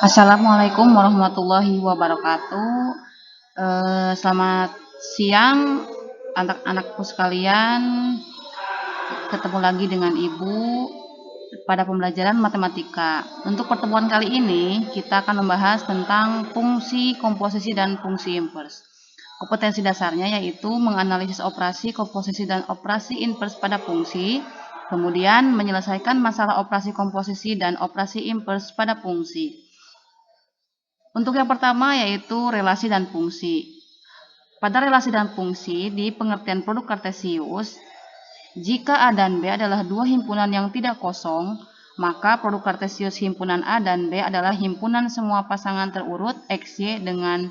Assalamualaikum warahmatullahi wabarakatuh. Selamat siang anak-anakku sekalian. Ketemu lagi dengan Ibu pada pembelajaran matematika. Untuk pertemuan kali ini kita akan membahas tentang fungsi, komposisi, dan fungsi inverse. Kompetensi dasarnya yaitu menganalisis operasi, komposisi, dan operasi inverse pada fungsi. Kemudian menyelesaikan masalah operasi komposisi dan operasi inverse pada fungsi. Untuk yang pertama yaitu relasi dan fungsi. Pada relasi dan fungsi, di pengertian produk kartesius, jika A dan B adalah dua himpunan yang tidak kosong, maka produk kartesius himpunan A dan B adalah himpunan semua pasangan terurut XY dengan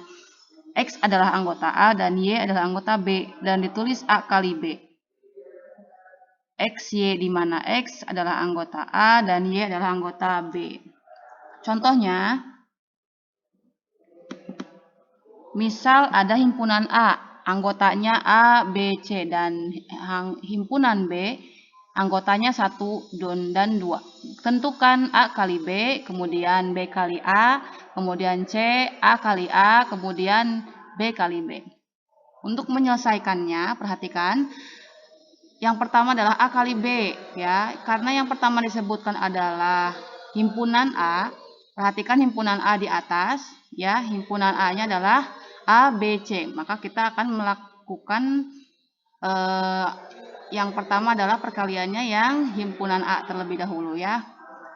X adalah anggota A dan Y adalah anggota B, dan ditulis A kali B. XY di mana X adalah anggota A dan Y adalah anggota B. Contohnya, misal ada himpunan A, anggotanya A, B, C, dan himpunan B, anggotanya 1 dan 2. Tentukan A kali B, kemudian B kali A, kemudian C, A kali A, kemudian B kali B. Untuk menyelesaikannya, perhatikan, yang pertama adalah A kali B, ya. Karena yang pertama disebutkan adalah himpunan A, perhatikan himpunan A di atas, ya. Himpunan A-nya adalah A, B, C. Maka kita akan melakukan yang pertama adalah perkaliannya yang himpunan A terlebih dahulu, ya.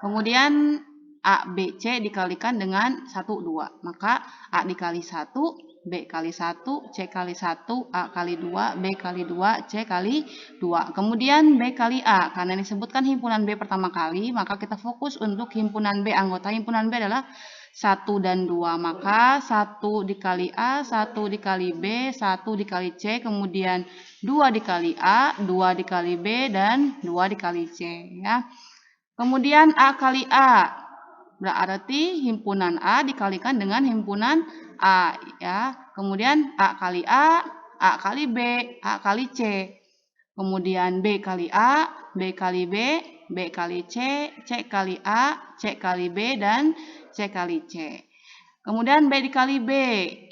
Kemudian A, B, C dikalikan dengan 1, 2. Maka A dikali 1, B kali 1, C kali 1, A kali 2, B kali 2, C kali 2. Kemudian B kali A. Karena disebutkan himpunan B pertama kali, maka kita fokus untuk himpunan B. Anggota himpunan B adalah 1 dan 2. Maka 1 dikali A, 1 dikali B, 1 dikali C, kemudian 2 dikali A, 2 dikali B, dan 2 dikali C, ya. Kemudian A kali A, berarti himpunan A dikalikan dengan himpunan A, ya. Kemudian A kali A kali B, A kali C. Kemudian B kali A, B kali B, B kali C, C kali A, C kali B, dan C kali C. Kemudian B dikali B,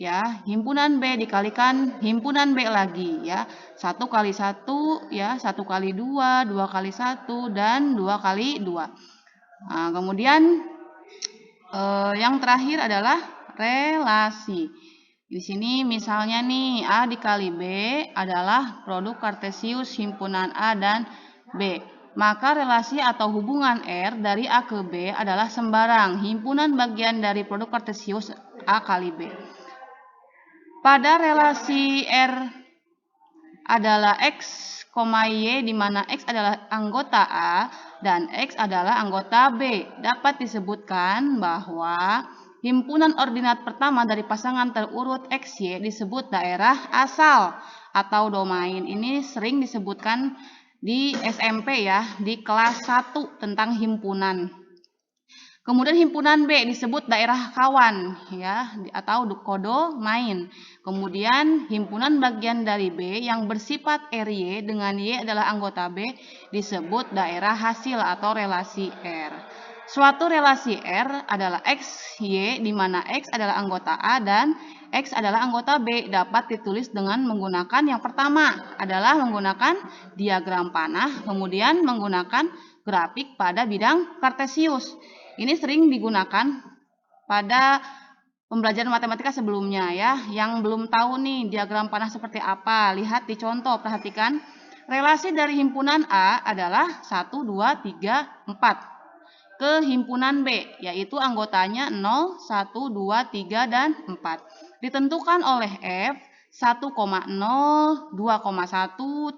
ya. Himpunan B dikalikan himpunan B lagi, ya. 1 kali 1, ya. 1 kali 2, 2 kali 1, dan 2 kali 2. Nah, kemudian yang terakhir adalah relasi. Di sini misalnya nih, A dikali B adalah produk kartesius himpunan A dan B. Maka relasi atau hubungan R dari A ke B adalah sembarang himpunan bagian dari produk kartesius A kali B. Pada relasi R adalah X, Y, di mana X adalah anggota A dan X adalah anggota B, dapat disebutkan bahwa himpunan ordinat pertama dari pasangan terurut XY disebut daerah asal atau domain. Ini sering disebutkan di SMP, ya, di kelas 1 tentang himpunan. Kemudian himpunan B disebut daerah kawan, ya, atau kodomain. Kemudian himpunan bagian dari B yang bersifat RY dengan Y adalah anggota B disebut daerah hasil atau relasi R. Suatu relasi R adalah X, Y, di mana X adalah anggota A dan X adalah anggota B, dapat ditulis dengan menggunakan yang pertama adalah menggunakan diagram panah, kemudian menggunakan grafik pada bidang kartesius. Ini sering digunakan pada pembelajaran matematika sebelumnya, ya. Yang belum tahu nih diagram panah seperti apa, lihat di contoh, perhatikan. Relasi dari himpunan A adalah 1, 2, 3, 4 ke himpunan B, yaitu anggotanya 0, 1, 2, 3, dan 4. Ditentukan oleh F 1,0, 2,1,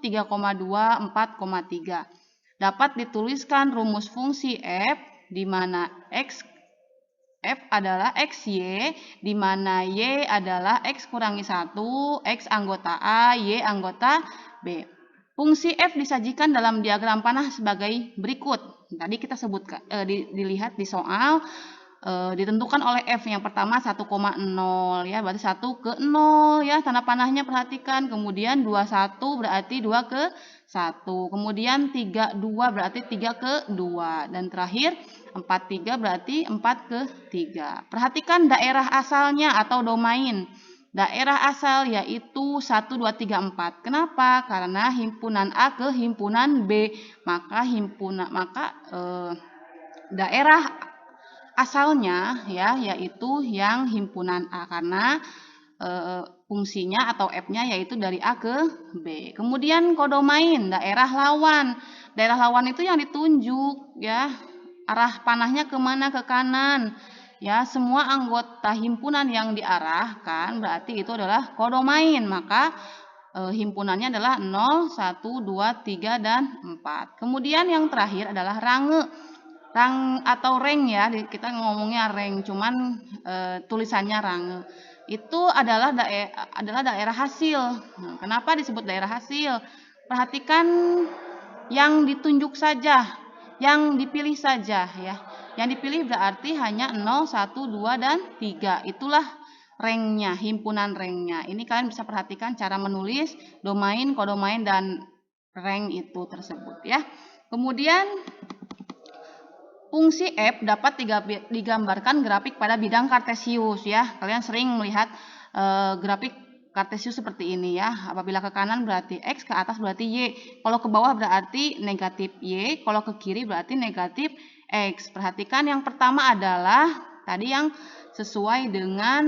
3,2, 4,3. Dapat dituliskan rumus fungsi F di mana F adalah XY, di mana Y adalah X kurangi 1, X anggota A, Y anggota B. Fungsi F disajikan dalam diagram panah sebagai berikut. Tadi kita sebutkan, dilihat di soal, ditentukan oleh F. Yang pertama 1,0 ya, berarti 1 ke 0 ya, tanda panahnya perhatikan. Kemudian 21 berarti 2 ke 1. Kemudian 32 berarti 3 ke 2. Dan terakhir 43 berarti 4 ke 3. Perhatikan daerah asalnya atau domain. Daerah asal yaitu 1, 2, 3, 4. Kenapa? Karena himpunan A ke himpunan B. Maka daerah asalnya ya yaitu yang himpunan A karena fungsinya atau F-nya yaitu dari A ke B. Kemudian kodomain daerah lawan. Daerah lawan itu yang ditunjuk ya. Arah panahnya kemana? Ke kanan. Ya, semua anggota himpunan yang diarahkan berarti itu adalah kodomain. Maka himpunannya adalah 0, 1, 2, 3, dan 4. Kemudian yang terakhir adalah range. Rang atau reng ya, kita ngomongnya reng, cuman tulisannya range. Itu adalah daerah hasil. Nah, kenapa disebut daerah hasil? Perhatikan yang ditunjuk saja, yang dipilih saja ya. Yang dipilih berarti hanya 0, 1, 2, dan 3. Itulah rengnya, himpunan rengnya. Ini kalian bisa perhatikan cara menulis domain, kodomain, dan reng itu tersebut ya. Kemudian fungsi F dapat digambarkan grafik pada bidang kartesius ya. Kalian sering melihat grafik kartesius seperti ini ya. Apabila ke kanan berarti X, ke atas berarti Y. Kalau ke bawah berarti negatif Y, kalau ke kiri berarti negatif X. Perhatikan yang pertama adalah tadi yang sesuai dengan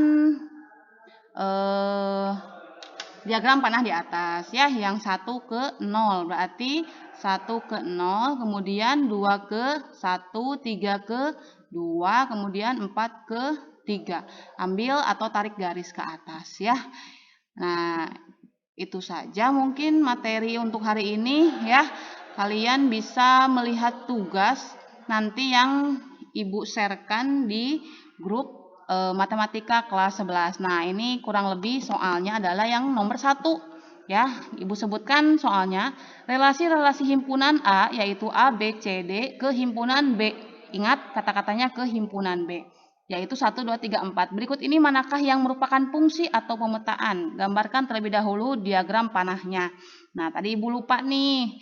diagram panah di atas ya. Yang 1 ke 0 berarti 1 ke 0, kemudian 2 ke 1, 3 ke 2, kemudian 4 ke 3. Ambil atau tarik garis ke atas ya. Nah, itu saja mungkin materi untuk hari ini ya. Kalian bisa melihat tugas nanti yang Ibu sharekan di grup matematika kelas 11. Nah, ini kurang lebih soalnya adalah yang nomor 1 ya. Ibu sebutkan soalnya relasi-relasi himpunan A yaitu A, B, C, D ke himpunan B. Ingat kata-katanya ke himpunan B. Yaitu 1, 2, 3, 4. Berikut ini manakah yang merupakan fungsi atau pemetaan? Gambarkan terlebih dahulu diagram panahnya. Nah, tadi Ibu lupa nih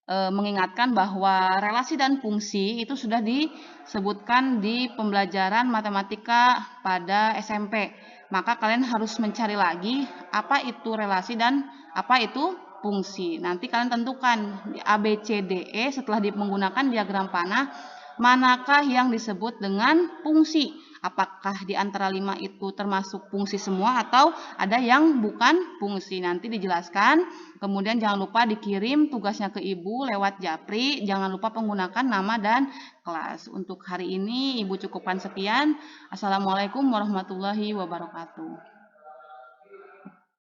mengingatkan bahwa relasi dan fungsi itu sudah disebutkan di pembelajaran matematika pada SMP. Maka kalian harus mencari lagi apa itu relasi dan apa itu fungsi. Nanti kalian tentukan di A, B, C, D, E setelah menggunakan diagram panah manakah yang disebut dengan fungsi. Apakah di antara 5 itu termasuk fungsi semua atau ada yang bukan fungsi. Nanti dijelaskan. Kemudian jangan lupa dikirim tugasnya ke Ibu lewat Japri. Jangan lupa menggunakan nama dan kelas. Untuk hari ini Ibu cukupkan sekian. Assalamualaikum warahmatullahi wabarakatuh.